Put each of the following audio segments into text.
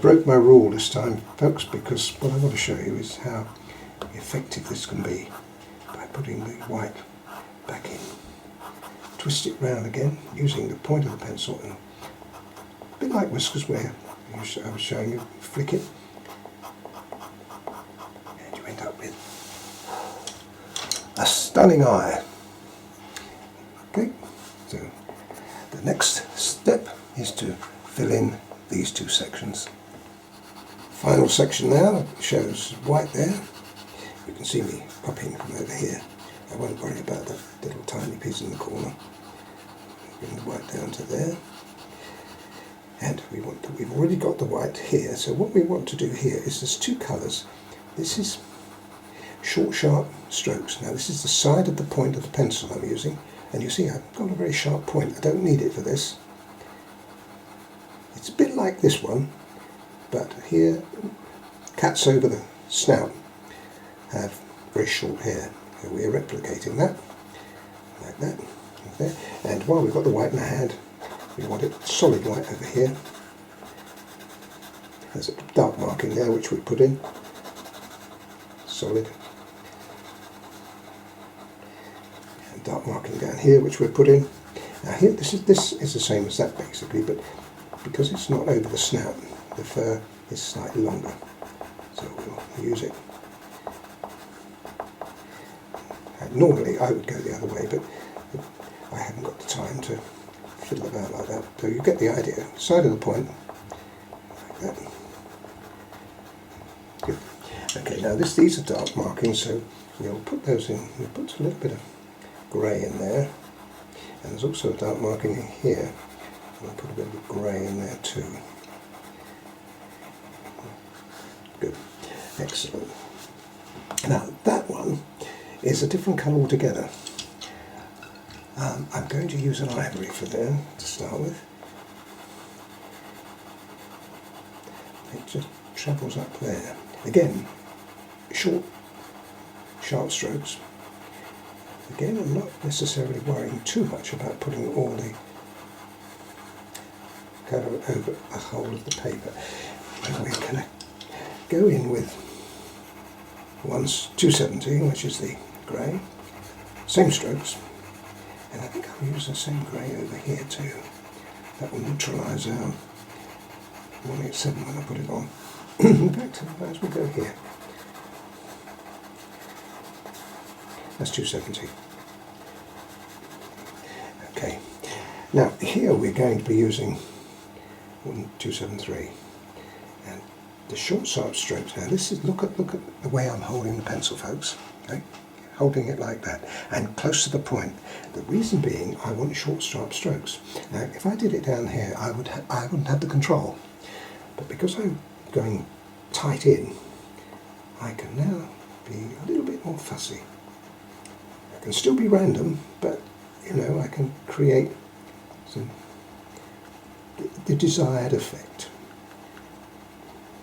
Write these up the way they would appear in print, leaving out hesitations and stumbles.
broke my rule this time, folks, because what I want to show you is how effective this can be by putting the white back in. Twist it round again using the point of the pencil, and a bit like whiskers where I was showing you, flick it, and you end up with a stunning eye. Okay, so the next step is to fill in these two sections. Final section now shows white there. You can see me popping from over here. I won't worry about that little tiny piece in the corner. Bring the white down to there. And we've already got the white here, so what we want to do here is there's two colours. This is short, sharp strokes. Now this is the side of the point of the pencil I'm using, and you see I've got a very sharp point. I don't need it for this. It's a bit like this one, but here cats over the snout have very short hair. So we're replicating that, like that, like there. And while we've got the white in our hand, we want it solid white over here. There's a dark marking there which we put in, solid. And dark marking down here which we're put in. Now here, this is the same as that basically, but because it's not over the snout, the fur is slightly longer, so we'll use it. And normally I would go the other way, but I haven't got the time to fiddle about like that. So you get the idea. Side of the point, like that. Good. Okay, now these are dark markings, so we'll put those in. We'll put a little bit of grey in there, and there's also a dark marking in here. I'll put a bit of grey in there too. Good, excellent. Now that one is a different colour altogether. I'm going to use an ivory for there to start with. It just travels up there. Again, short, sharp strokes. Again, I'm not necessarily worrying too much about putting all the colour over the whole of the paper. And we're going to go in with 217, which is the grey, same strokes, and I think I'll use the same grey over here too. That will neutralise our 187 when I put it on. In fact, as we go here, that's 270. Okay, now here we're going to be using 273, and the short sharp strokes. Now this is look at the way I'm holding the pencil, folks. Okay, holding it like that and close to the point. The reason being, I want short sharp strokes. Now, if I did it down here, I wouldn't have the control. But because I'm going tight in, I can now be a little bit more fussy. I can still be random, but you know, I can create the desired effect.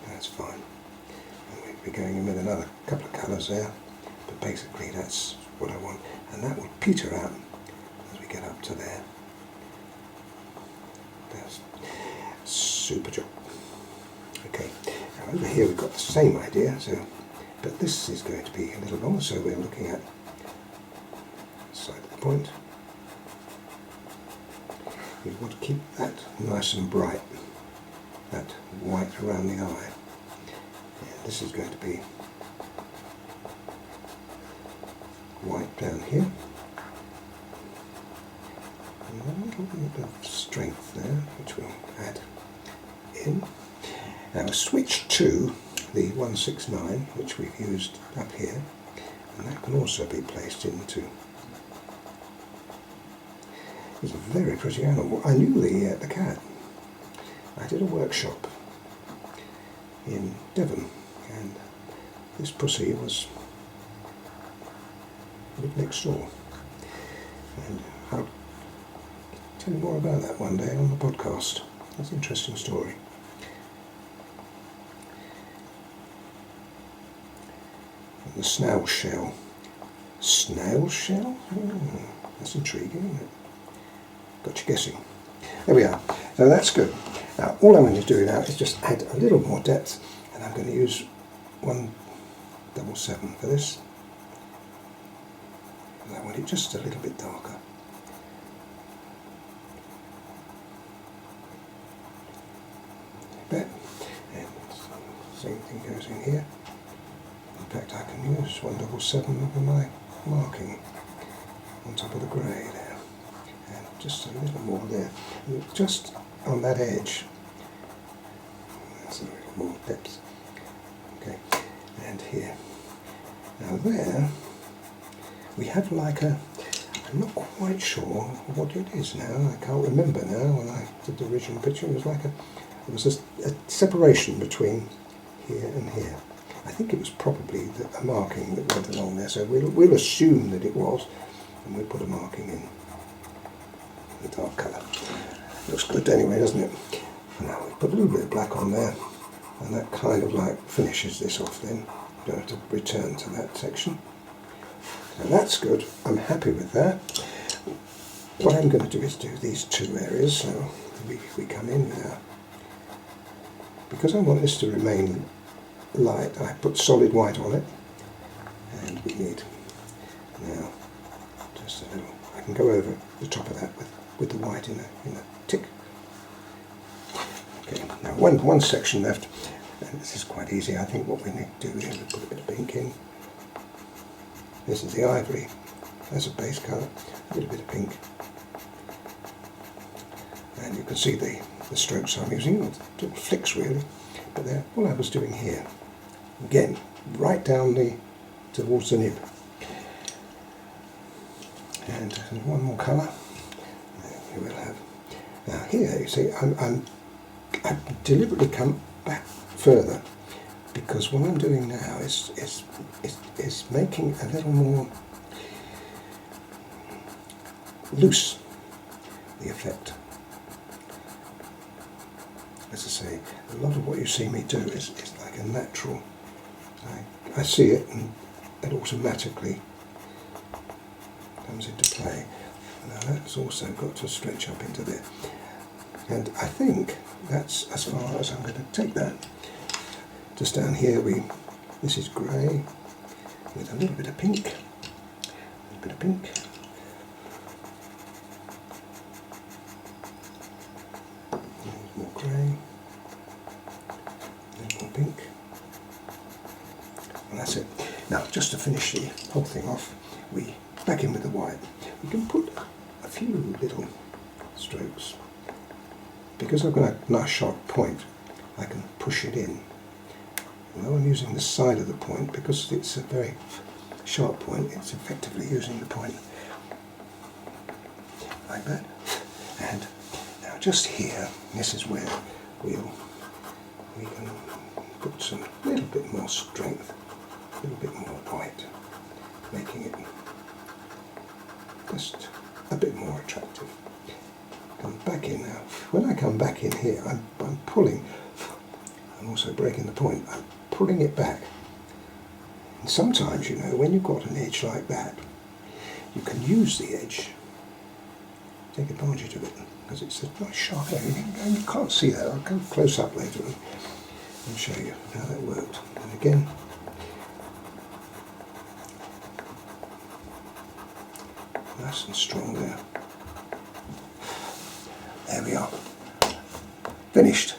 That's fine. And we'll be going in with another couple of colours there, but basically that's what I want. And that will peter out as we get up to there. That's super job. Okay, now over here we've got the same idea, so but this is going to be a little longer, so we're looking at the side of the point. We want to keep that nice and bright, that white around the eye. And this is going to be white down here. And a little bit of strength there, which we'll add in. Now switch to the 169, which we've used up here, and that can also be placed into. It's a very pretty animal. I knew the cat. I did a workshop in Devon, and this pussy was lived next door. And I'll tell you more about that one day on the podcast. That's an interesting story. And the snail shell. Snail shell? Oh, that's intriguing, isn't it? Got you guessing. There we are. So that's good. Now all I'm going to do now is just add a little more depth, and I'm going to use 177 for this. And I want it just a little bit darker. Like that. And same thing goes in here. In fact, I can use 177 over my marking on top of the grey there. And just a little more there. And just on that edge. That's a little more depth. Okay, and here. Now there, we have like a, I'm not quite sure what it is now. I can't remember now. When I did the original picture, it was like a separation between here and here. I think it was probably a marking that went along there, so we'll assume that it was, and we'll put a marking in the dark colour. Looks good anyway, doesn't it? Now we put a little bit of black on there, and that kind of like finishes this off then. You don't have to return to that section. So that's good, I'm happy with that. What I'm going to do is do these two areas, so we come in now. Because I want this to remain light, I put solid white on it, and we need now just a little, I can go over the top of that with the white in a tick. Okay, now one section left, and this is quite easy. I think what we need to do is put a bit of pink in. This is the ivory as a base colour, a little bit of pink, and you can see the strokes I'm using, little flicks really, but they're all I was doing here. Again, right down towards the nib. And one more colour. There we will have. Now here, you see, I've deliberately come back further because what I'm doing now is making a little more loose the effect. As I say, a lot of what you see me do is like a natural. I see it and it automatically comes into play. Now that's also got to stretch up into there. And I think that's as far as I'm going to take that. Just down here, this is grey with a little bit of pink. A little bit of pink. More grey, a little more pink, and that's it. Now, just to finish the whole thing off, we back in with the white. We can put a few little strokes. Because I've got a nice sharp point, I can push it in. Although I'm using the side of the point, because it's a very sharp point, it's effectively using the point like that. And now just here, this is where we can put some little bit more strength, a little bit more white, making it just a bit more attractive. Come back in now. When I come back in here, I'm pulling. I'm also breaking the point. I'm pulling it back. And sometimes, you know, when you've got an edge like that, you can use the edge, take advantage of it, because it's a nice sharp area. And you can't see that. I'll go close up later and show you how that worked. And again, nice and strong there. There we are. Finished.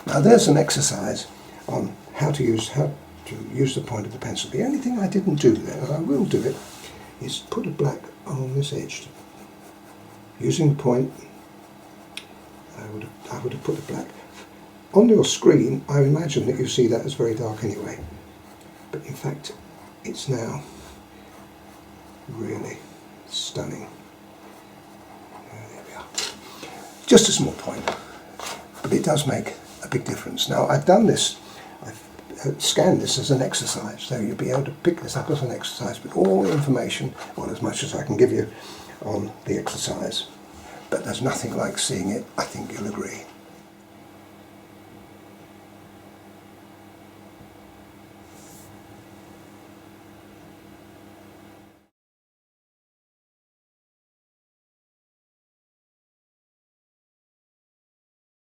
Now there's an exercise on how to use the point of the pencil. The only thing I didn't do there, and I will do it, is put a black on this edge. Using the point, I would have put a black. On your screen, I imagine that you see that as very dark anyway. But in fact, it's now really stunning. There we are. Just a small point, but it does make a big difference. Now I've done this, I've scanned this as an exercise, so you'll be able to pick this up as an exercise with all the information, well, as much as I can give you on the exercise. But there's nothing like seeing it, I think you'll agree.